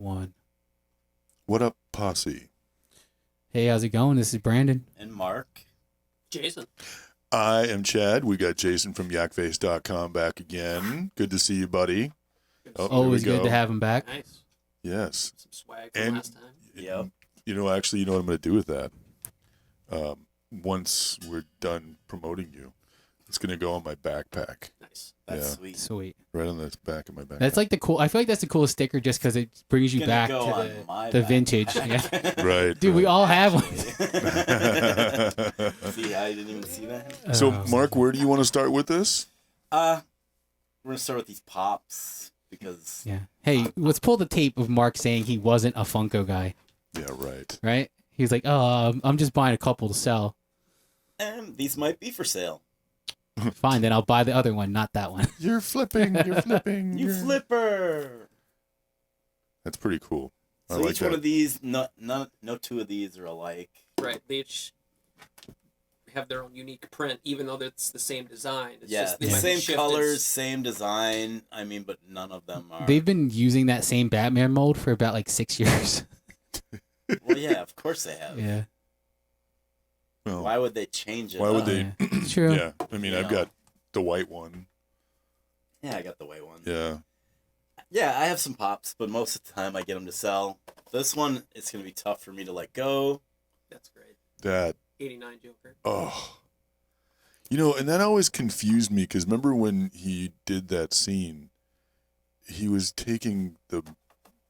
One. What up, Posse? Hey, how's it going? This is Brandon. And Mark. Jayson. I am Chad. We got Jayson from Yakface.com back again. Good to see you, buddy. Oh, here we Always good go. to have him back. Nice. Yes. Some swag from And- last time. Yep. You know what I'm going to do with that? Once we're done promoting you, it's going to go on my backpack. Nice. That's Yeah. sweet. Sweet. Right on the back of my backpack. That's like the cool. I feel like that's the coolest sticker just because it brings you Gonna back go on to my the backpack. vintage. Yeah. right. Dude, we all have one. See, I didn't even see that. So, Mark, where do you want to start with this? We're gonna start with these pops because Yeah. Hey, let's pull the tape of Mark saying he wasn't a Funko guy, Yeah, right. right? He's like, oh, I'm just buying a couple to sell. these might be for sale. Fine, then I'll buy the other one, not that one. You're flipping. You're flipping. You flipper. That's pretty cool. I So like each that. one of these, no two of these are alike. Right. They each have their own unique print, even though it's the same design. It's Yeah, just, they the might be same shifted. colors, same design. I mean, but none of them are. They've been using that same Batman mold for about like 6 years. Well, yeah, of course they have. Yeah. Well, Why would they change it? Why would up? they- Yeah. It's true. yeah, I mean, I've got the white one. Yeah, I got the white one. Yeah. Yeah, I have some pops, but most of the time I get them to sell. This one, it's gonna be tough for me to let go. That's great. That 89 Joker. Oh, and that always confused me because remember when he did that scene, he was taking the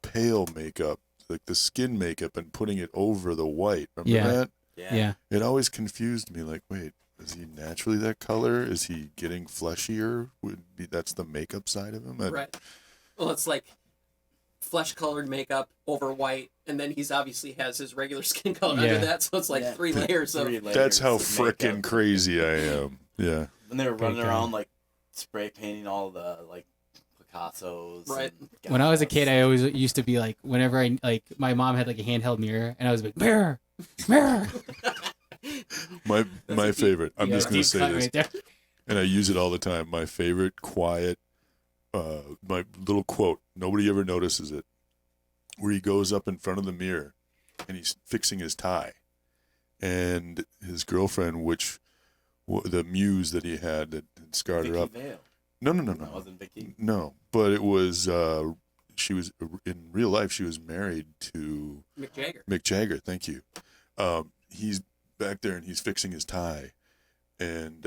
pale makeup, like the skin makeup, and putting it over the white. Remember Yeah. that? Yeah. It always confused me. Like, wait, is he naturally that color? Is he getting fleshier? That's the makeup side of him? Right. Well, it's like flesh-colored makeup over white, and then he's obviously has his regular skin color Yeah. under that, so it's like Yeah. three layers of... That's how of frickin' makeup. crazy I am. Yeah. And they were running Big guy. around like spray painting all the like Picassos. Right. and When I was a kid, Gagas. I always used to be like, whenever my mom had like a handheld mirror, and I was like, mirror, mirror. My a deep- favorite. I'm Yeah, just going deep to say cut this. right there. And I use it all the time. My favorite quiet, my little quote, nobody ever notices it, where he goes up in front of the mirror and he's fixing his tie. And his girlfriend, the muse that he had that had scarred her Vicky up. Vale. No. That wasn't Vicky. No, but it was, she was, in real life, she was married to Mick Jagger. Mick Jagger, thank you. He's back there and he's fixing his tie. And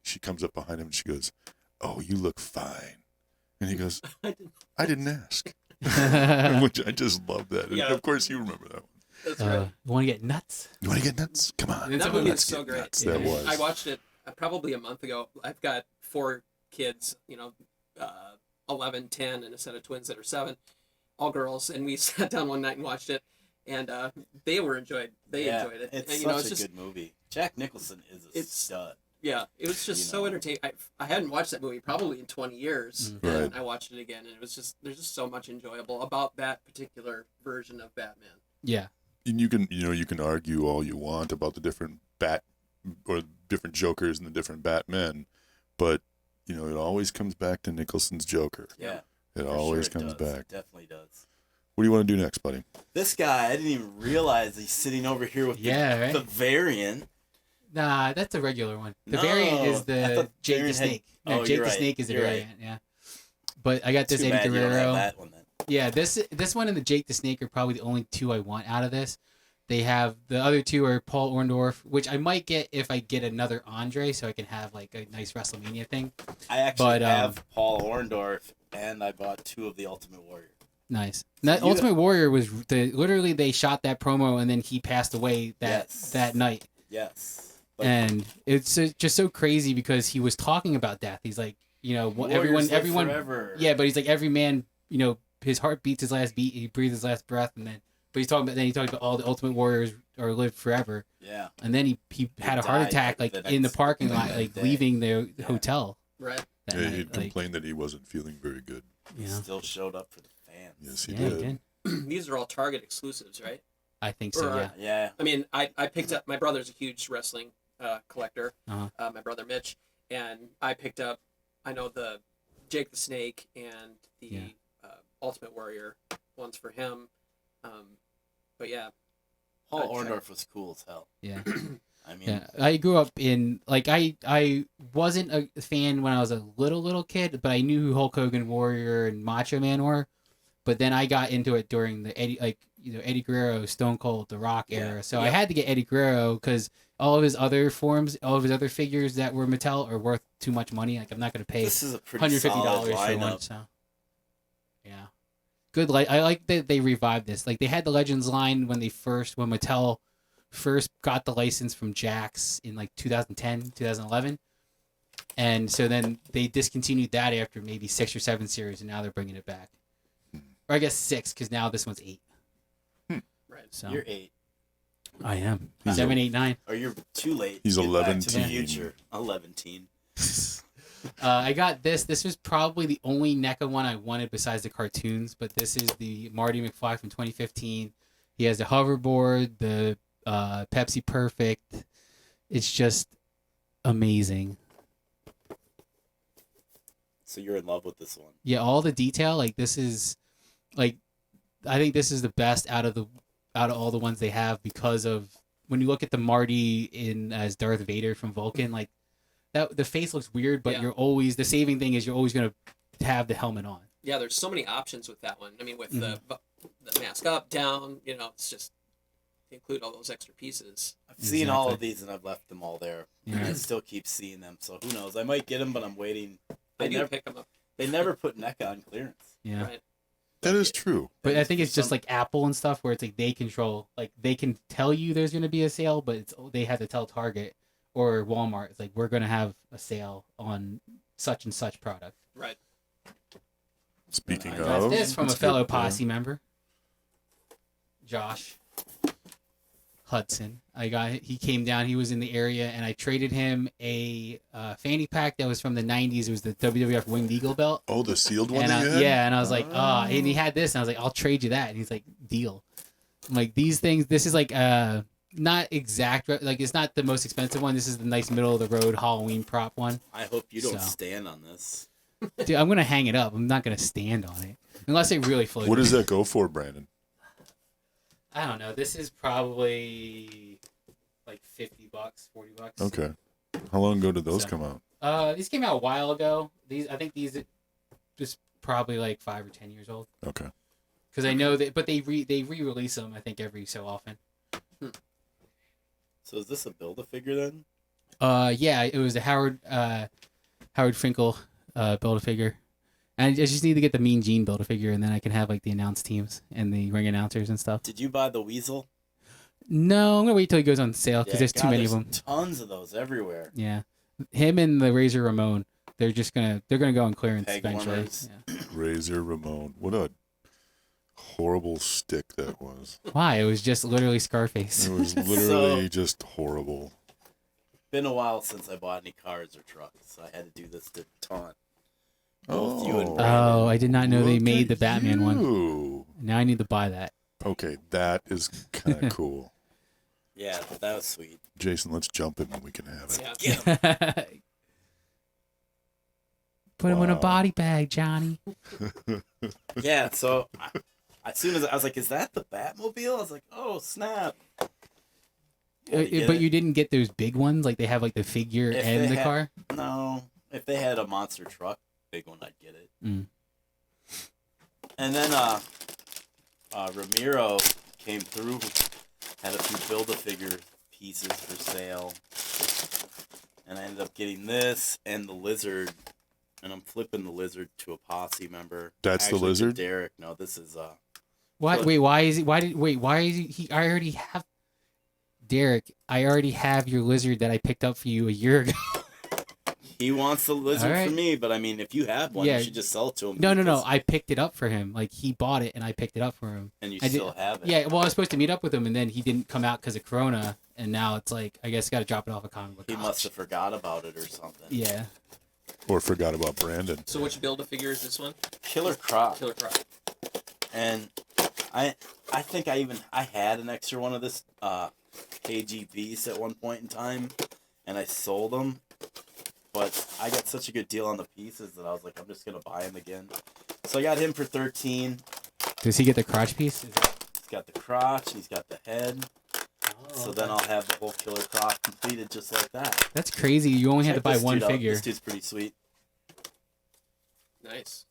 she comes up behind him and she goes, "Oh, you look fine." And he goes, "I didn't ask." Which I just love that. And Yeah. of course you remember that one. That's right. You want to get nuts? You want to get nuts? Come on. That movie Let's is so get great. nuts. Yeah. That was. I watched it probably a month ago. I've got 4 kids, 11, 10, and a set of twins that are 7, all girls, and we sat down one night and watched it, and they enjoyed it. It's and, such it's a just, good movie. Jack Nicholson is a It's- stud. yeah, it was just so entertaining. I hadn't watched that movie probably in 20 years, Mm. and I watched it again, and there's just so much enjoyable about that particular version of Batman. Yeah. And you can argue all you want about the different different Jokers and the different Batmen, but it always comes back to Nicholson's Joker. Yeah. It for always sure it comes does. back. It definitely does. What do you want to do next, buddy? This guy, I didn't even realize he's sitting over here with Yeah, right? the variant. Nah, that's a regular one. The No, variant is I the thought Jake the variant had- Snake. No, Oh, Jake you're the right. Snake is the You're right. variant, yeah. But I got this Too Eddie bad you don't have Guerrero. that one then. Yeah, this one and the Jake the Snake are probably the only 2 I want out of this. They have the other 2 are Paul Orndorff, which I might get if I get another Andre, so I can have like a nice WrestleMania thing. I actually But, have Paul Orndorff, and I bought 2 of the Ultimate Warrior. Nice. That You- Ultimate Warrior was literally they shot that promo and then he passed away Yes. that night. Yes. But And it's just so crazy because he was talking about death. He's like, Warriors live everyone, forever. yeah, but he's like every man, his heart beats his last beat, he breathes his last breath, but he talked about all the Ultimate Warriors are lived forever. Yeah. And then he had a heart died, attack like, like the in the next parking lot, like day. leaving the Yeah. hotel. Right. That Yeah, night, he like, complained that he wasn't feeling very good. He still showed up for the fans. Yes, he yeah, did. he did. These are all Target exclusives, right? I think so. Or, Yeah. Yeah. I mean, I picked up, my brother's a huge wrestling collector, Uh-huh. my brother Mitch, and I picked up, I know the Jake the Snake and the Yeah. Ultimate Warrior ones for him. But yeah, Paul I'd try. Orndorff was cool as hell. Yeah. I mean, Yeah, I grew up in like I wasn't a fan when I was a little kid, but I knew who Hulk Hogan, Warrior, and Macho Man were. But then I got into it during the Eddie Guerrero, Stone Cold, The Rock era. So I had to get Eddie Guerrero because all of his other forms, all of his other figures that were Mattel are worth too much money. Like I'm not gonna pay this is a pretty $150 solid for one. lineup. So yeah, good. I like that they revived this. Like they had the Legends line when Mattel first got the license from Jax in like 2010, 2011. And so then they discontinued that after maybe 6 or 7 series, and now they're bringing it back. Or I guess 6, because now this one's 8. Right. So You're 8. I am. He's 7, 8, 9. Or you're too late. He's to get back to the 11-teen. future. 11-teen. I got this. This was probably the only NECA one I wanted besides the cartoons, but this is the Marty McFly from 2015. He has the hoverboard, the Pepsi Perfect. It's just amazing. So you're in love with this one. Yeah, all the detail, like this is like I think this is the best out of all the ones they have, because of when you look at the Marty in as Darth Vader from Vulcan, like that the face looks weird, but you're always the saving thing is you're always gonna have the helmet on. Yeah, there's so many options with that one. I mean, with the mask up, down, it's just include all those extra pieces. I've seen all of these and I've left them all there. Yeah. And I still keep seeing them. So who knows? I might get them, but I'm waiting. I do pick them up. They never put NECA on clearance. Yeah. Right. That is true. But I think it's just like Apple and stuff where it's like they control, like they can tell you there's going to be a sale, but they have to tell Target or Walmart, it's like, we're going to have a sale on such and such product. Right. Speaking That's of, this from a that's fellow good, Posse member, Josh Hudson. He came down, he was in the area, and I traded him a fanny pack that was from the 90s. It was the WWF Winged Eagle belt. Oh, the sealed one And that you had? yeah, and I was like, and he had this, and I was like, I'll trade you that. And he's like, deal. I'm like, these things, this is like not exact, like it's not the most expensive one. This is the nice middle of the road Halloween prop one. I hope you don't So. stand on this. Dude, I'm gonna hang it up. I'm not gonna stand on it unless it really floats. What does that go for, Brandon? I don't know. This is probably like $50, $40. Okay. How long ago did those So. come out? These came out a while ago. I think these just probably like 5 or 10 years old. Okay. Because I know that, but they re-release them. I think every so often. So is this a Build-A-Figure then? Yeah, it was the Howard Finkel Build-A-Figure. And I just need to get the Mean Gene Build-A-Figure, and then I can have like the announce teams and the ring announcers and stuff. Did you buy the Weasel? No, I'm gonna wait till he goes on sale because there's too many of them. Tons of those everywhere. Yeah, him and the Razor Ramon, they're gonna go on clearance Peg eventually. warmers. Yeah. Razor Ramon. What a horrible stick that was. Why? It was just literally Scarface. It was literally just horrible. Been a while since I bought any cars or trucks, so I had to do this to taunt both you and Oh. Brandon. Oh, I did not know they Look made at the Batman one. you. Now I need to buy that. Okay, that is kind of cool. Yeah, but that was sweet. Jason, let's jump in and we can have it. Yeah. Get 'em. Put him in a Wow. body bag, Johnny. Yeah, so as soon as I was like, is that the Batmobile? I was like, oh, snap. Had to get But it. you didn't get those big ones, like they have like the figure If and they the had- car. No, if they had a monster truck, big one, I'd get it. Mm. And then Ramiro came through, had a few Build-A-Figure pieces for sale. And I ended up getting this and the Lizard. And I'm flipping the Lizard to a Posse member. That's the Actually, to Lizard? Derek. No, this is Why? But- Wait, why is he? Why is he? I already have. Derek, I already have your lizard that I picked up for you a year ago. he wants the Lizard Alright. for me, but I mean, if you have one, Yeah. you should just sell it to him. No. because- I picked it up for him. Like he bought it and I picked it up for him. And you I did- still have it. Yeah, well, I was supposed to meet up with him and then he didn't come out because of Corona, and now it's like I guess got to drop it off a comic book. He college. must have forgot about it or something. Yeah. Or forgot about Brandon. So which Build-A-Figure is this one? Killer Croc. Killer Croc. And I think I had an extra one of this KG Beast at one point in time, and I sold them. But I got such a good deal on the pieces that I was like, I'm just gonna buy him again. So I got him for $13. Does he get the crotch piece? He's got the crotch. He's got the head. So then I'll have the whole Killer Croc completed just like that. That's crazy. You only had to Check buy this one dude out. figure. This dude's pretty sweet. Nice.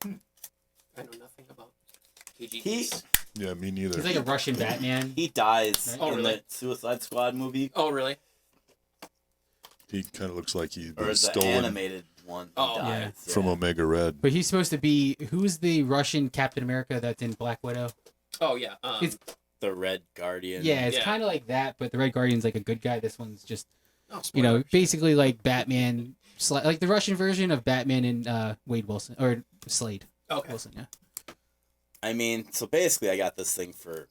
I know nothing about KGBs. Yeah, me neither. He's like a Russian Batman. He dies Oh, in really? the Suicide Squad movie. Oh, really? He kind of looks like he Or was the stolen animated one. He Oh, dies. from Omega Red. But he's supposed to be... Who's the Russian Captain America that's in Black Widow? Oh, yeah. It's- The Red Guardian. Yeah, it's Yeah. kind of like that, but the Red Guardian's like a good guy. This one's just, Oh, you know, spoiler. basically like Batman... Like the Russian version of Batman and Wade Wilson. Or Slade Okay. Wilson, yeah. I mean, so basically I got this thing for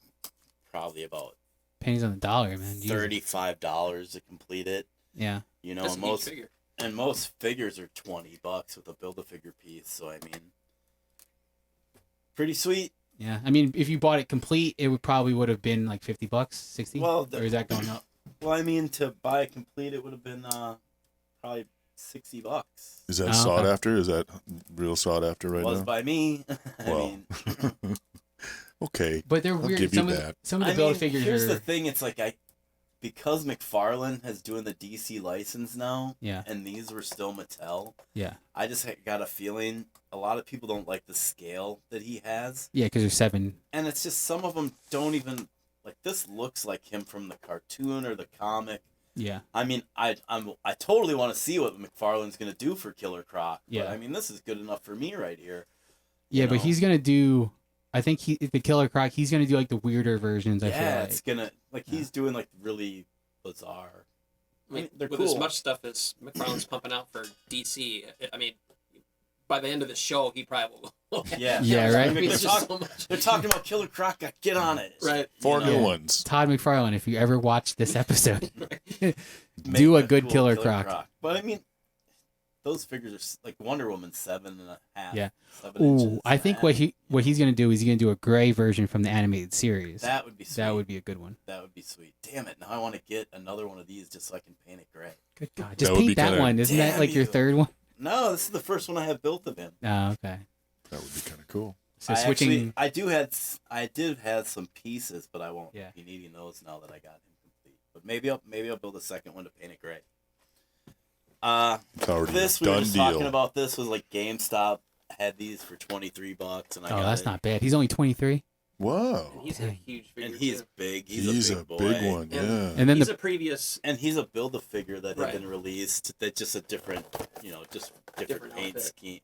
probably about Pennies on the dollar, man. Jesus. $35 to complete it. Yeah. You know, That's a huge figure. most figures are $20 with a Build-A-Figure piece. So, I mean, pretty sweet. Yeah. I mean, if you bought it complete, it would have been like $50, 60. Well, or is that going up? Well, I mean, to buy it complete, it would have been probably $60. Is that Oh, sought okay. after? Is that real sought after right Was now? by me. I Well, mean, okay. But they're I'll weird. give you Some of that. some of the I build mean, figures here's are. the thing. It's like because McFarlane has doing the DC license now, Yeah. and these were still Mattel. Yeah. I just got a feeling a lot of people don't like the scale that he has, Yeah, because they're 7. and it's just some of them don't even like. This looks like him from the cartoon or the comic. Yeah. I mean, I totally want to see what McFarlane's gonna do for Killer Croc. Yeah. But, I mean, this is good enough for me right here. Yeah, You but know? he's gonna do. I think the Killer Croc. He's gonna do like the weirder versions. I feel Yeah, like. it's gonna he's doing like really bizarre. I mean, They're with cool. as much stuff as McFarlane's pumping out for DC, I mean, by the end of the show, he probably will. Yeah. Yeah, right? I mean, They're, it's just talk- so much. they're talking about Killer Croc. Get on it. Right. Four You new know? ones. Todd McFarlane, if you ever watch this episode, Make do a good cool Killer Croc. But I mean, those figures are like Wonder Woman's 7.5. Yeah. 7 inches. Ooh, I think what he's gonna do is he's gonna do a gray version from the animated series. that would be sweet. That would be a good one. That would be sweet. Damn it! Now I want to get another one of these just so I can paint it gray. Good God, just would be paint that kinda- one. Isn't that Damn like your you. third one? No, this is the first one I have built of him. Oh, okay. That would be kind of cool. So I switching. I did have some pieces, but I won't Yeah. be needing those now that I got him complete. But maybe I'll build a second one to paint it gray. It's already This a we were done just deal. talking about. This was like GameStop had these for $23, and I Oh, got that's it. not bad. He's only 23. Whoa. And he's a huge figure. And he's too. big. He's a a big, big boy. one, And- yeah. And then he's the a previous And he's a Build-A-Figure that had Right. been released. That's just a different, just different Different paint outfit. scheme.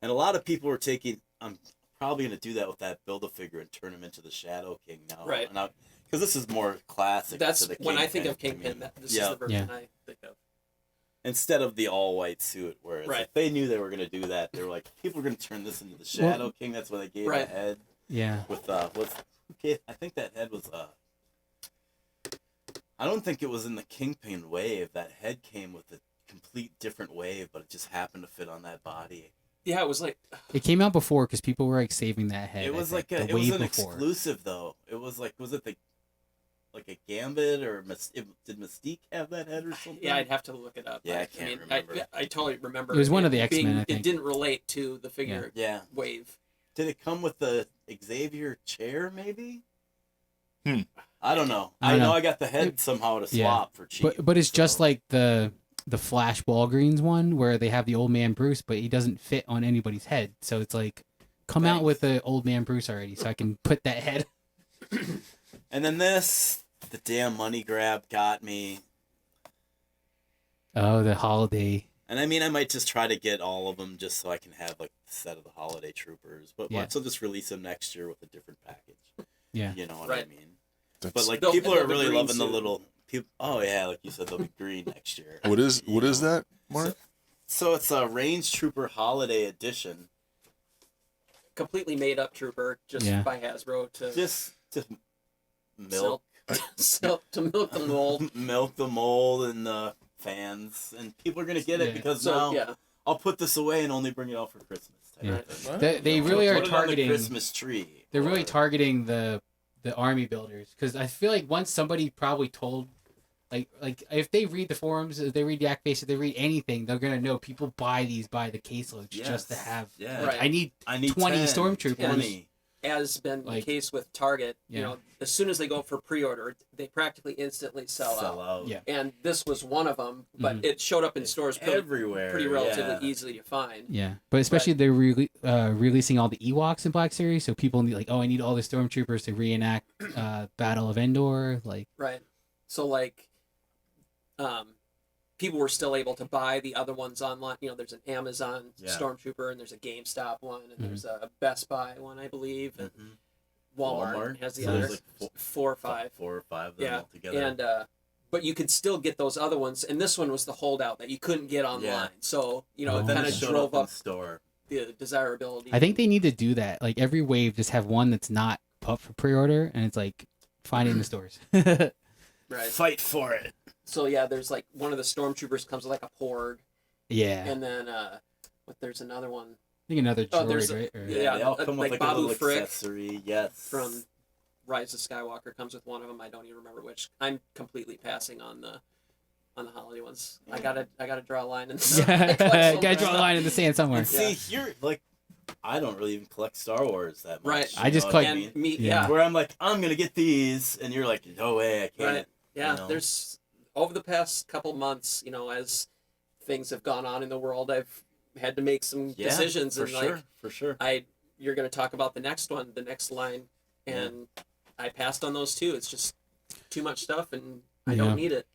And a lot of people were taking. I'm probably going to do that with that Build-A-Figure and turn him into the Shadow King now. Right. Because this is more classic. That's to the when I think of to me. Kingpin. This Yeah. is the version I think of. Instead of the all-white suit, whereas Right. if they knew they were going to do that, they were like, people are going to turn this into the Shadow King. That's why they gave Right. a head yeah. with okay, I think that head was I don't think it was in the Kingpin wave. That head came with a complete different wave, but it just happened to fit on that body. Yeah, it was like It came out before because people were like saving that head. It I was think, like the it was wave an before. exclusive though. It was like was it a Gambit or did Mystique have that head or something? yeah, I'd have to look it up. Yeah, I can't remember. I totally remember. It was one of the X-Men, being- I think. It didn't relate to the figure Yeah. wave. Did it come with the Xavier chair maybe? Hmm. I don't know. I I don't know know. I got the head somehow to Yeah. swap for cheap. But it's just so- like the Flash Walgreens one where they have the old man Bruce, but he doesn't fit on anybody's head. So it's like, come out Thanks. with the old man Bruce already, so I can put that head. And then the damn money grab got me. Oh, the holiday. And I mean, I might just try to get all of them just so I can have like the set of the holiday troopers. But Yeah. once I'll just release them next year with a different package. Yeah. You know what I Right. mean? That's, But like They'll- people they'll are be really green loving the soon. little people. Oh yeah, like you said, they'll be green next year. what is You know? that, Mark? So it's a Range Trooper Holiday Edition. Completely made up trooper just Yeah. by Hasbro to Just to milk to milk the mold. milk the mold and the fans, and people are gonna get it Yeah. because So now yeah, I'll put this away and only bring it out for Christmas. type Yeah. of thing. They Put really it are on the targeting. Christmas tree. They're really or- targeting the army builders because I feel like once somebody probably told like if they read the forums, if they read Yakface, if they read anything, they're gonna know people buy these by the caseloads just to have. Yeah. Like, Right. I need 20 10, stormtroopers. 20. As been Like- the case with Target, Yeah. you know, as soon as they go for pre-order, they practically instantly sell out. Yeah. And this was one of them, but Mhm. it showed up in stores Everywhere. pretty relatively yeah. easily to find. Yeah, but especially they're releasing all the Ewoks in Black Series, so people need like, oh, I need all the stormtroopers to reenact Battle of Endor. Like, Right. So like, people were still able to buy the other ones online. You know, there's an Amazon Yeah. Stormtrooper, and there's a GameStop one, and Mhm. there's a Best Buy one, I believe, and Mhm. Walmart has the So other there's like 4 or 5. 4 or 5 of them Yeah, all together. and but you could still get those other ones, and this one was the holdout that you couldn't get online. Yeah. So you know, Oh. it then kind it of showed drove up in up store. the desirability. I think they need to do that. Like every wave, just have one that's not up for pre-order, and it's like find it in the stores. right. Fight for it. So yeah, there's like one of the stormtroopers comes with like a porg, Yeah, and then there's another one I think another Oh, droid, there's a- right? Or- Yeah, they all Yeah, come like with like a Babu little Frick accessory. Yes. from Rise of Skywalker comes with one of them. I don't even remember which. I'm completely passing on the holiday ones. I gotta draw a line in the Yeah, gotta draw a line in the sand somewhere. And see, here, like, I don't really even collect Star Wars that much. Right. you I just know what collect- I And mean? me, Yeah. yeah, Where I'm like, I'm gonna get these, and you're like, no way, I can't. right, yeah. you know? There's over the past couple months, you know, as things have gone on in the world, I've had to make some Yeah, decisions, for and sure, like for sure. you're gonna talk about the next one, the next line, and I passed on those too. It's just too much stuff, and I Yeah. don't need it.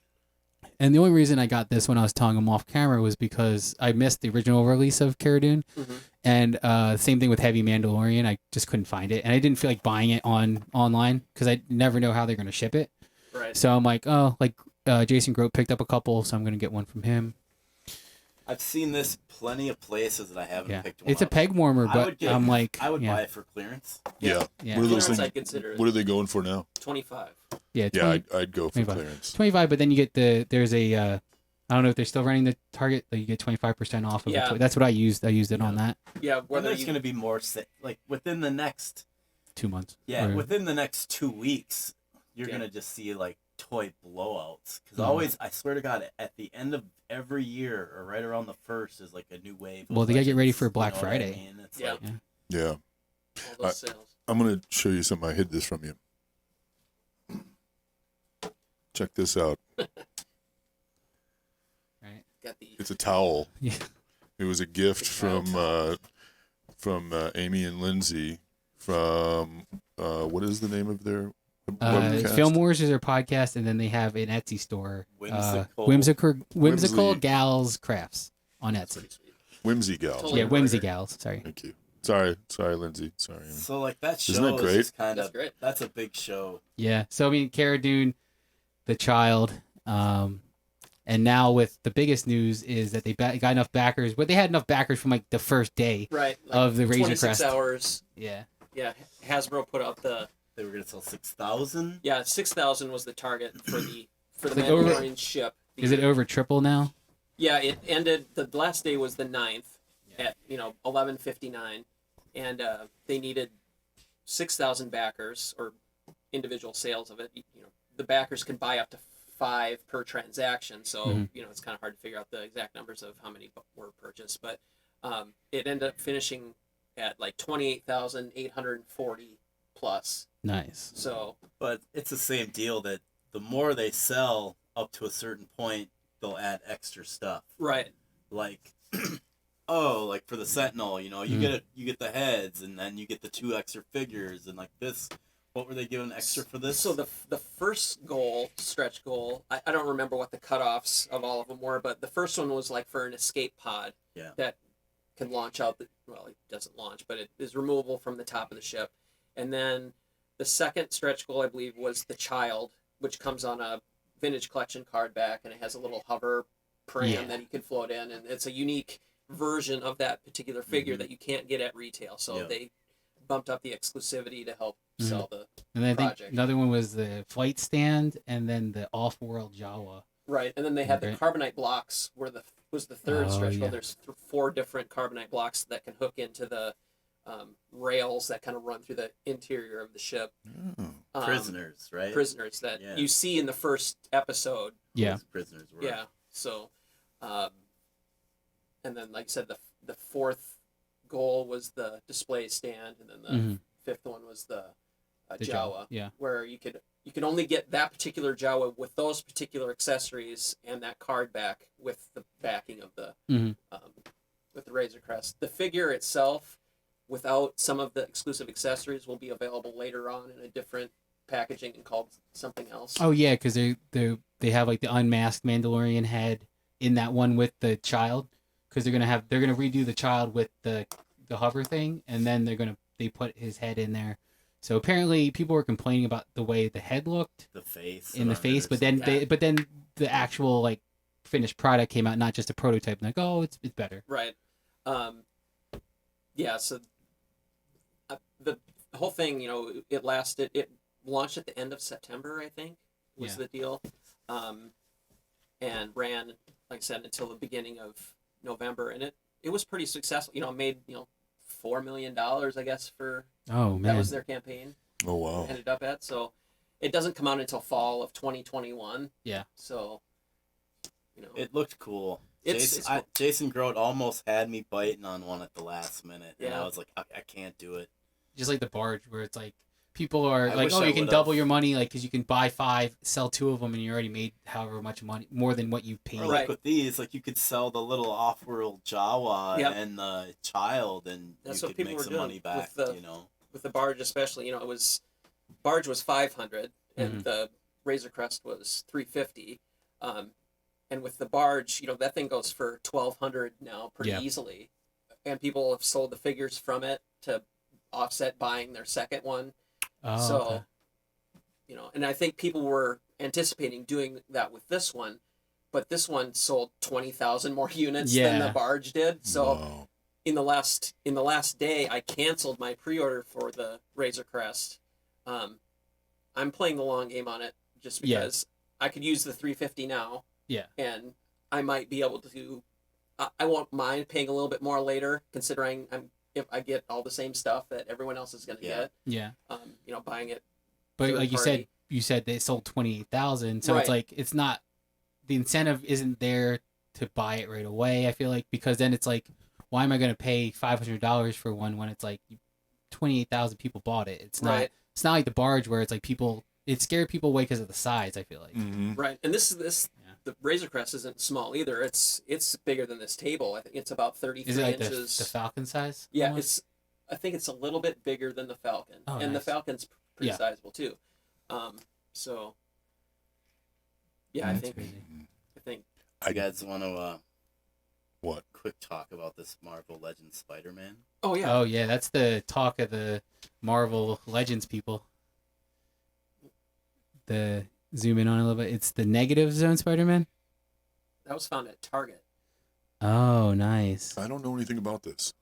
And the only reason I got this when I was telling him off camera was because I missed the original release of Cara Dune. Mhm. And same thing with Heavy Mandalorian. I just couldn't find it. And I didn't feel like buying it online because I never know how they're going to ship it. Right. So I'm like, oh, like Jayson Grote picked up a couple, so I'm going to get one from him. I've seen this plenty of places that I haven't Yeah. picked one It's a up. peg warmer, I but would get- I'm like, I would yeah, buy it for clearance. Yeah. Yeah. What are those Clearance, things? I'd consider it. What are they going for now? 25. yeah, 20, Yeah, I'd go for 25. clearance. 25, but then you get there's a, I don't know if they're still running the Target, like you get 25% off of Yeah. it. That's what I used. I used it on that Yeah, And whether there's you going to be more, like, within the next, 2 months. yeah, Or- within the next 2 weeks, you're Yeah. going to just see, like, toy blowouts. Because Mhm. always, I swear to God, at the end of every year, or right around the first, is like a new wave. of Well, they gotta get ready Legends, for Black you know what I Friday. mean? It's Yeah. like, Yeah. all those sales. I'm going to show you something. I hid this from you. Check this out. Right. Got the It's a towel. Yeah. It was a gift The towel from Amy and Lindsay from what is the name of their webcast? Film Wars is their podcast, and then they have an Etsy store. Whimsical. Whimsical Whimsy. Gals Crafts on Etsy. pretty sweet. Whimsy Gal. Totally. Yeah, Whimsy embroidered. Gals. Sorry. Thank you. Sorry, Lindsay. Sorry. Amy. So, like, that show Isn't that is great? just kind That's of, great. that's a big show. Yeah. So I mean, Cara Dune, the child, and now with the biggest news is that they got enough backers. But they had enough backers from like the first day Right. of the Razor 26 Crest. hours. Yeah. Yeah, Hasbro put out They were going to sell 6,000. 6,000 was the target for the Like over- Mandalorian ship. Is it over triple now? Yeah, it ended. The last day was the 9th at 11:59, and they needed 6,000 backers or individual sales of it. The backers can buy up to 5 per transaction, so Mhm. it's kind of hard to figure out the exact numbers of how many were purchased, but it ended up finishing at like 28,840 plus. Nice. So But it's the same deal that the more they sell up to a certain point, they'll add extra stuff. right, Like, like for the Sentinel, you Mm. get the heads, and then you get the 2 extra figures, and like this. What were they giving extra for this? So the first stretch goal, I don't remember what the cutoffs of all of them were, but the first one was like for an escape pod Yeah. that can launch out. It doesn't launch, but it is removable from the top of the ship. And then the second stretch goal, I believe, was the child, which comes on a vintage collection card back, and it has a little hover pram Yeah. that you can float in, and it's a unique version of that particular figure Mhm. that you can't get at retail. So Yeah. they bumped up the exclusivity to help Mhm. sell the And then I think project. another one was the flight stand, and then the off-world Jawa. Right, and then they had the Right. carbonite blocks was the third Oh, stretch goal. yeah. There's 4 different carbonite blocks that can hook into the rails that kind of run through the interior of the ship. Prisoners, right? Prisoners that Yeah. you see in the first episode. Yeah. Those prisoners were. Yeah. So, and then like I said, the fourth goal was the display stand, and then the Mhm. fifth one was the The Jawa, Yeah. where you could only get that particular Jawa with those particular accessories and that card back with the backing of the Mhm. with the Razor Crest. The figure itself, without some of the exclusive accessories, will be available later on in a different packaging and called something else. Oh yeah, because they have like the unmasked Mandalorian head in that one with the child, because they're gonna redo the child with the hover thing, and then they put his head in there. So apparently people were complaining about the way the head looked The face. in the face, but then Yeah. then the actual like finished product came out, not just a prototype. And like, oh, it's better. Right. Yeah. So the whole thing, it lasted. It launched at the end of September, I think, was Yeah. the deal, and ran, like I said, until the beginning of November, and it was pretty successful. It made $4 million, I guess, for Oh that man. was their campaign. Oh wow. Ended up at. So it doesn't come out until fall of 2021. Yeah. So It looked cool. It's cool. Jayson Grote almost had me biting on one at the last minute, and Yeah. I was like, I can't do it. Just like the barge, where it's like people are I like, wish oh, I you can would've. double your money, like, because you can buy 5, sell 2 of them, and you already made however much money, more than what you paid. Or like with these, like you could sell the little off-world Jawa Yep. and the child, and That's you what could people make were some doing money back. with with the barge, especially. It was barge was 500, and the Razor Crest was 350. And with the barge, that thing goes for 1,200 now pretty Yeah. easily, and people have sold the figures from it to offset buying their second one. Oh, So, okay. and I think people were anticipating doing that with this one, but this one sold 20,000 more units than the Yeah. barge did. So Wow. in the last day, I canceled my pre-order for the Razor Crest. I'm playing the long game on it just Yeah. because I could use the 350 now, Yeah. and I might be able to. I won't mind paying a little bit more later, considering if I get all the same stuff that everyone else is going to Yeah. get. Yeah. Buying it. But third like party. you said they sold 28,000, so it's Right. like it's not, the incentive isn't there to buy it right away. I feel like, because then it's like, why am I going to pay $500 for one when it's like 28,000 people bought it? It's not. Right. It's not like the barge where it's like it scared people away because of the size. I feel like. Mm-hmm. Right, and this Yeah. the Razor Crest isn't small either. It's bigger than this table. I think it's about 33 Is it like inches. the Falcon size? Yeah, almost? I think it's a little bit bigger than the Falcon, Oh, and the nice. Falcon's pretty Yeah. sizable too. So yeah, That's crazy. I think You guys want to What? quick talk about this Marvel Legends Spider-Man? oh yeah, Oh yeah, that's the talk of the Marvel Legends people. The zoom in on a little bit. It's the Negative Zone Spider-Man. that was found at Target. Oh, nice. I don't know anything about this.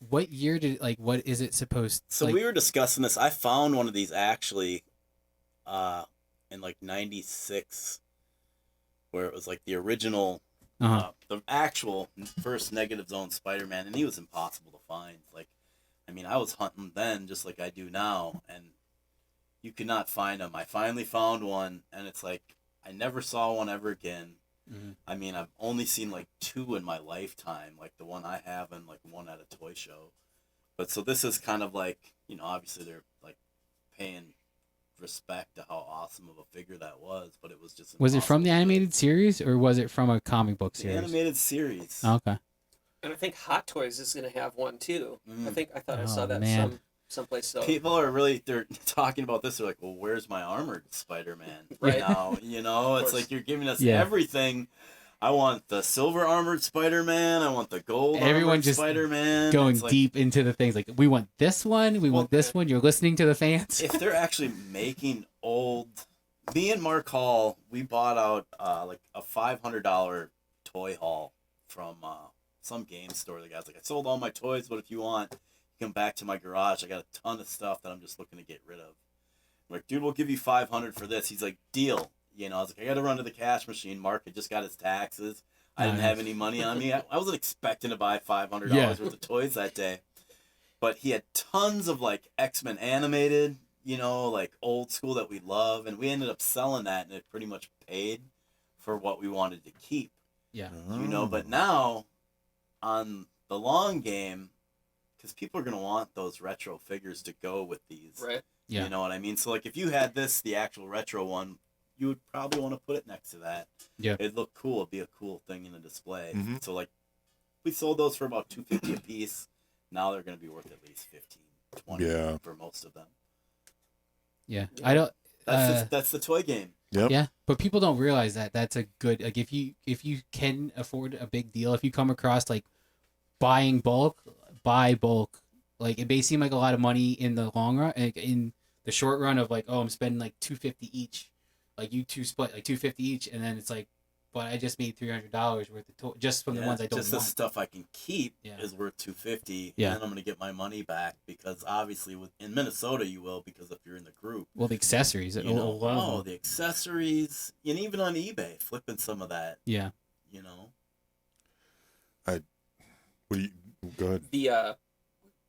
What year what is it supposed? So like, we were discussing this. I found one of these actually in like 96, where it was like the original, the actual first Negative Zone Spider-Man, and he was impossible to find. Like, I mean, I was hunting then just like I do now, and you could not find him. I finally found one, and it's like I never saw one ever again. Mhm. I mean, I've only seen like 2 in my lifetime, like the one I have and like one at a toy show. But so this is kind of like, obviously they're like paying respect to how awesome of a figure that was, but it was just Was it from the impossible to get. animated series or was it from a comic book The series? animated series? Oh, okay. And I think Hot Toys is going to have one too. Mm. I thought I Oh, saw that man. someplace. So People are they're talking about this. They're like, well, where's my armored Spider-Man? Right. Now, it's course. like you're giving us Yeah. everything. I want the silver armored Spider-Man. I want the gold Everyone armored just Spider-Man. Going It's like, deep into the things, like we want this one, we want this one. You're listening to the fans. if they're actually making old, me and Mark Hall, we bought out like a $500 toy haul from some game store. The guy's like, I sold all my toys, but if you want, you come back to my garage. I got a ton of stuff that I'm just looking to get rid of. I'm like, dude, we'll give you $500 for this. He's like, deal. I was like, I got to run to the cash machine. Mark had just got his taxes. I didn't have any money on me. I wasn't expecting to buy $500 Yeah. worth of toys that day. But he had tons of like X-Men animated, like old school that we love, and we ended up selling that, and it pretty much paid for what we wanted to keep. Yeah. But now on the long game, because people are going to want those retro figures to go with these. Right. Yeah. You know what I mean? So, like, if you had the actual retro one, you would probably want to put it next to that. Yeah. It'd look cool. It'd be a cool thing in the display. Mm-hmm. So, like, we sold those for about $250 a piece. Now they're going to be worth at least $15, $20 for most of them. Yeah. I don't. That's the toy game. Yep. Yeah, but people don't realize that that's a good, like, if you can afford a big deal, if you come across like buying bulk, buy bulk. Like, it may seem like a lot of money in the long run, like in the short run of like, oh, I'm spending like $250 each, like you two split like $250 each, and then it's like, but I just made $300 worth of just from the ones I don't just want. the stuff I can keep Yeah. is worth $250. Yeah. And then I'm gonna get my money back, because obviously in Minnesota you will, because if you're in the group. Well, the accessories, You know, the accessories, and even on eBay, flipping some of that. yeah. You know. What do you? Go ahead. The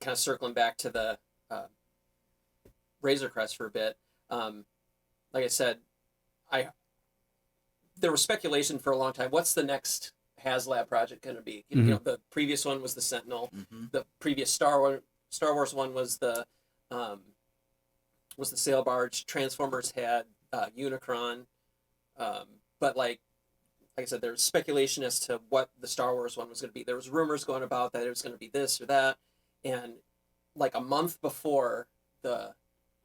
kind of circling back to the Razor Crest for a bit. Like I said, there was speculation for a long time. What's the next HasLab project going to be? You know, the previous one was the Sentinel. Mm-hmm. The previous Star Wars one was the sail barge. Transformers had Unicron. But like I said, there was speculation as to what the Star Wars one was going to be. There was rumors going about that it was going to be this or that, and like a month before the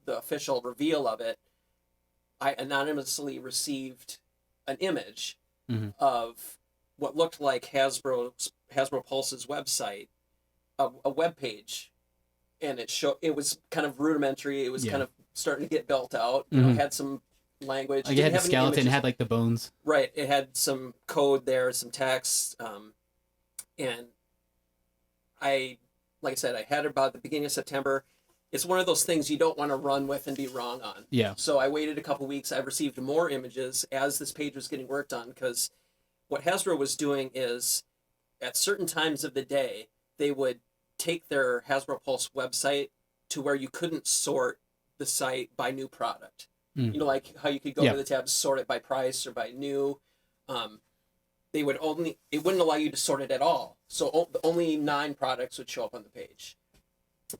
official reveal of it, I anonymously received an image of what looked like Hasbro Pulse's website, a web page, and it was kind of rudimentary. It was kind of starting to get built out. You know, it had some language. Like, it had the skeleton, it had like the bones. Right. It had some code there, some text, and like I said, I had it about the beginning of September. It's one of those things you don't want to run with and be wrong on. Yeah. So I waited a couple weeks. I received more images as this page was getting worked on, because what Hasbro was doing is at certain times of the day, they would take their Hasbro Pulse website to where you couldn't sort the site by new product. You know, like how you could go to the tab, sort it by price or by new. It wouldn't allow you to sort it at all. So only 9 products would show up on the page.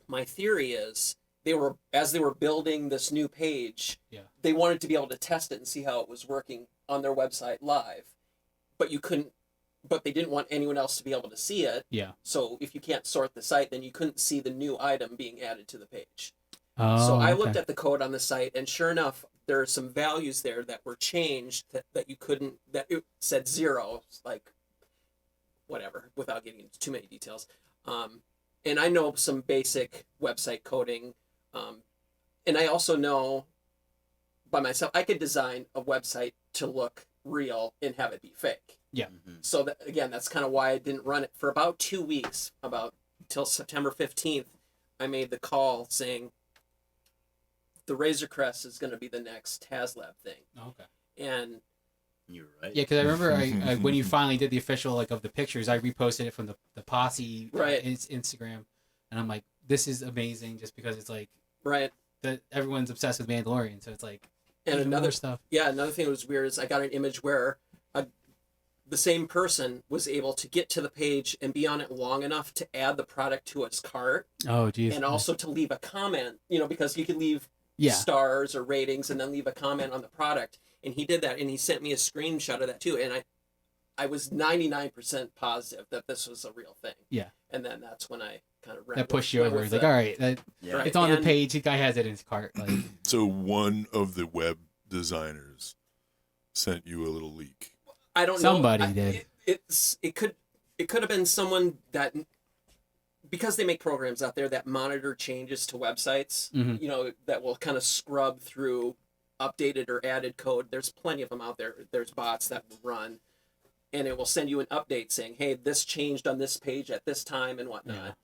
My theory is as they were building this new page, they wanted to be able to test it and see how it was working on their website live, but they didn't want anyone else to be able to see it. Yeah. So if you can't sort the site, then you couldn't see the new item being added to the page. So I looked at the code on the site, and sure enough, there are some values there that were changed that you couldn't, that it said 0, like whatever, without getting into too many details. And I know some basic website coding. And I also know by myself, I could design a website to look real and have it be fake. Yeah. Mm-hmm. So that, again, that's kind of why I didn't run it for about 2 weeks, till September 15th. I made the call saying, the Razor Crest is going to be the next HasLab thing. Okay. And you're right. Yeah, because I remember when you finally did the official of the pictures, I reposted it from the Posse Instagram, and I'm like, this is amazing, just because it's like that everyone's obsessed with Mandalorian, so it's like, and another stuff. Yeah, another thing that was weird is I got an image where the same person was able to get to the page and be on it long enough to add the product to its cart. Oh, geez. And also to leave a comment, because you could leave stars or ratings and then leave a comment on the product. And he did that, and he sent me a screenshot of that too. And I was 99% positive that this was a real thing. Yeah. And then that's when I kind of that pushed you over. It's like, all right, it's on the page. The guy has it in his cart. Like, so one of the web designers sent you a little leak. I don't know. Somebody did. It could have been someone that, because they make programs out there that monitor changes to websites, that will kind of scrub through updated or added code. There's plenty of them out there. There's bots that will run, and it will send you an update saying, hey, this changed on this page at this time and whatnot.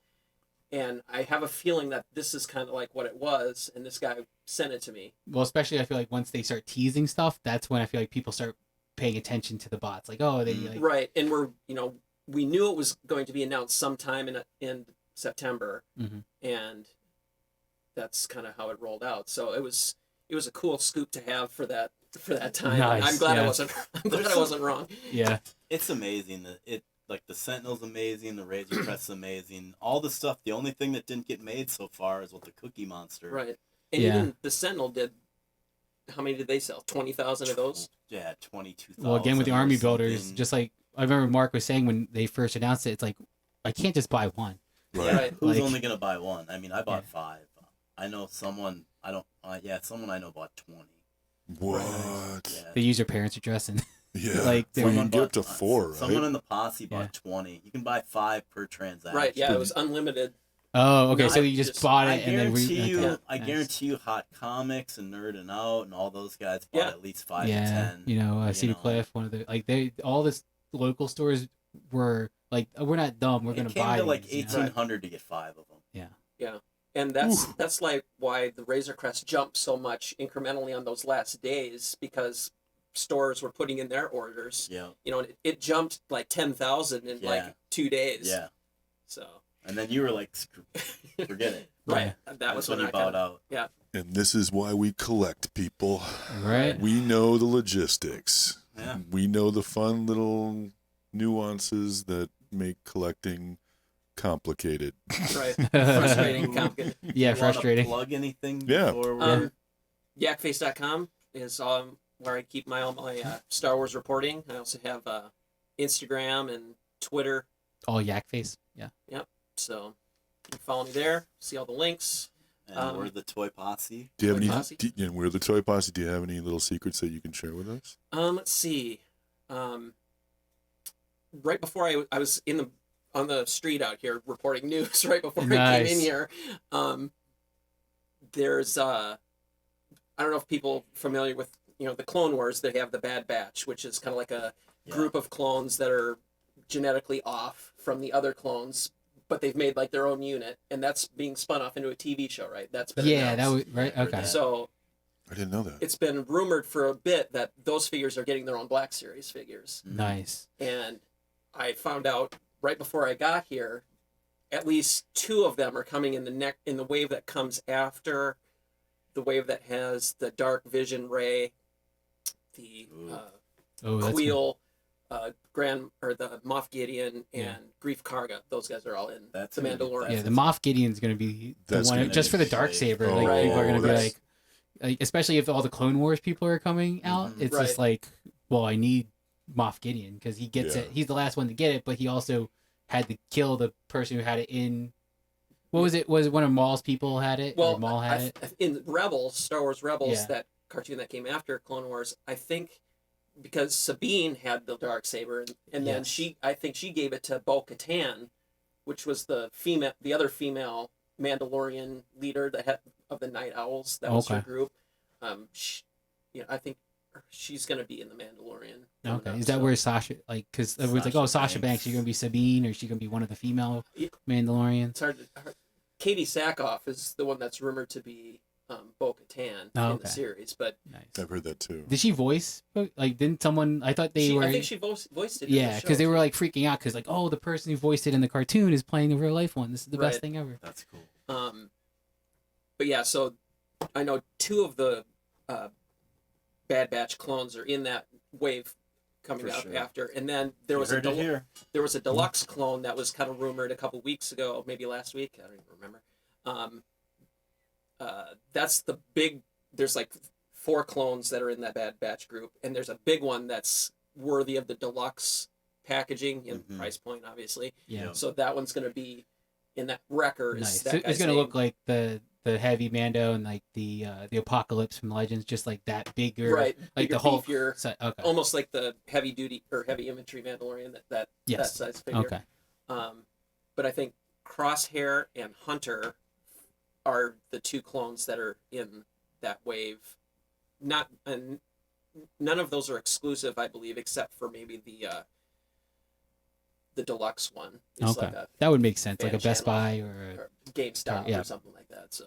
Yeah. And I have a feeling that this is kind of like what it was, and this guy sent it to me. Well, especially I feel like once they start teasing stuff, that's when I feel like people start paying attention to the bots. Like, oh, they like... Right, and we knew it was going to be announced sometime in September, and that's kind of how it rolled out. So it was a cool scoop to have for that time. Nice, I'm glad yeah. I wasn't wrong. Yeah. It's amazing that like the Sentinel's amazing, the Razor Crest is amazing. All the stuff. The only thing that didn't get made so far is with the Cookie Monster. Right. And Yeah. even the Sentinel did. How many did they sell? 20,000 of those. Yeah, 22,000. Well, again with the or army something. builders, just like I remember Mark was saying when they first announced it, it's like I can't just buy one. Right. Right. Who's Like- only gonna buy one? I mean, I bought Yeah. 5. I know someone. I don't. Someone I know bought 20. What? Yeah. They use their parents' address and Yeah. like they Well, were, you can get up to 4, right? Someone in the posse Yeah. bought 20. You can buy 5 per transaction. Right. Yeah. It was unlimited. oh, okay, No, so I you just just- bought I it and then guarantee you. okay, I nice. guarantee you, Hot Comics and Nerdin' Out and all those guys bought Yeah. at least 5 yeah, to 10. you know, City know. Cliff, one of the like they all this local stores were like, oh, we're not dumb, we're It gonna came buy to like these, you know? 1,800 to get 5 of them. Yeah. And that's like why the Razor Crest jumped so much incrementally on those last days, because stores were putting in their orders. Yeah. You know, and it jumped like 10,000 in Yeah. like 2 days. Yeah. So. And then you were like, forget it. Right. That was That's when when you I bowed kinda, out. And this is why we collect, people. Right? We know the logistics. Yeah. We know the fun little nuances that make collecting complicated. Right. Frustrating. complicated. Yeah, You wanna frustrating. Plug anything? Yeah. Before we're... Yakface.com is where I keep all my Star Wars reporting. I also have Instagram and Twitter. All yak face. Yeah. So you can follow me there, see all the links. And we're the Toy Posse. Do you have Toy any? Posse? And we're the Toy Posse. Do you have any little secrets that you can share with us? Let's see. Right before I was on the street out here reporting news right before I came in Nice. here. There's I don't know if people are familiar with the Clone Wars. They have the Bad Batch, which is kind of like a group of clones that are genetically off from the other clones, but they've made like their own unit, and that's being spun off into a TV show, right? That's been Yeah, that announced. was right. Yeah, Okay. So I didn't know that. it's been rumored for a bit that those figures are getting their own Black Series figures. Nice. And I found out right before I got here, at least 2 of them are coming in the wave that comes after the wave that has the Dark Vision Ray, the Oh, that's Queel, the Moff Gideon, and Grief Karga. Those guys are all in That's the gonna be- Mandalorian. yeah. The Moff Gideon's gonna be the That's one gonna just be for the sick. dark saber. Oh, Like people are gonna be right. like, especially if all the Clone Wars people are coming out. Mhm. It's Right. just like, well, I need Moff Gideon because he gets Yeah. it. He's the last one to get it, but he also had to kill the person who had it in. What was it? Was it one of Maul's people had it? Well, or Maul had it? in Rebels, Star Wars Rebels, Yeah. that cartoon that came after Clone Wars, I think because Sabine had the dark saber, and then Yes. I think she gave it to Bo-Katan, which was the other female Mandalorian leader of the Night Owls. That was her Okay. group. I think she's gonna be in the Mandalorian. Okay, is that where Sasha because everyone's like, oh, Sasha Banks, she's gonna be Sabine, or is she gonna be one of the female Yeah. Mandalorians? It's hard. Katie Sackhoff is the one that's rumored to be Bo-Katan Oh, in okay. the series, but Nice. I've heard that too. Did she voice? Like, didn't someone? I thought they were. I think she voiced it. in Yeah, the because they show, were too. like freaking out because like, oh, the person who voiced it in the cartoon is playing the real life one. This is the best Right. thing ever. That's cool. But yeah, so I know 2 of the Bad Batch clones are in that wave coming For up sure. after, and then there You was a heard it here. deluxe clone that was kind of rumored a couple weeks ago, maybe last week. I don't even remember. That's the big. There's like 4 clones that are in that Bad Batch group, and there's a big one that's worthy of the deluxe packaging and Mhm. price point, obviously. Yeah, So that one's going to be in that Wrecker. Is nice. that So it's guy's gonna name. look like the heavy Mando and like the Apocalypse from Legends, just like that bigger, right, like bigger, the whole beefier, set. Okay, almost like the heavy duty or heavy infantry Mandalorian that yes, size figure. okay, But I think Crosshair and Hunter are the 2 clones that are in that wave. None of those are exclusive, I believe, except for maybe the deluxe one. It's okay, like a that would make sense, like fan a Best channel. Buy or GameStop Yeah. or something like that. So,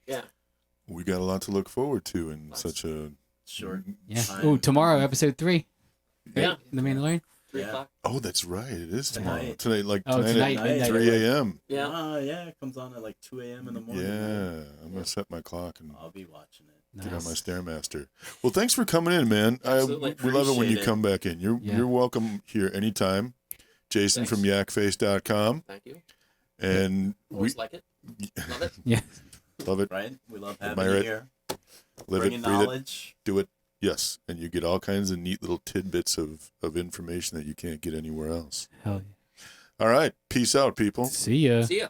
yeah. We got a lot to look forward to in Nice. such a Short. yeah. Time. Oh, tomorrow, episode 3. Right? Yeah. The Mandalorian. 3 Yeah. o'clock. Oh, that's right. It is tomorrow. Tonight, like Oh, tonight, tonight, at midnight. 3 a.m. Yeah. Yeah, it comes on at like 2 a.m. in the morning. Yeah, Right? I'm gonna set my clock and I'll be watching it. get on my Nice. Stairmaster. Well, thanks for coming in, man. Absolutely. We love it when you Appreciate it. come back in. You're welcome here anytime. Jayson from yakface.com. Thank you. And we Always like it. Love it. Yeah. love it. Right? We love having Admire you it. here. Live Bringing it, breathe it, knowledge. do it. Yes, and you get all kinds of neat little tidbits of information that you can't get anywhere else. Hell All right, peace out, people. yeah. See ya. See ya.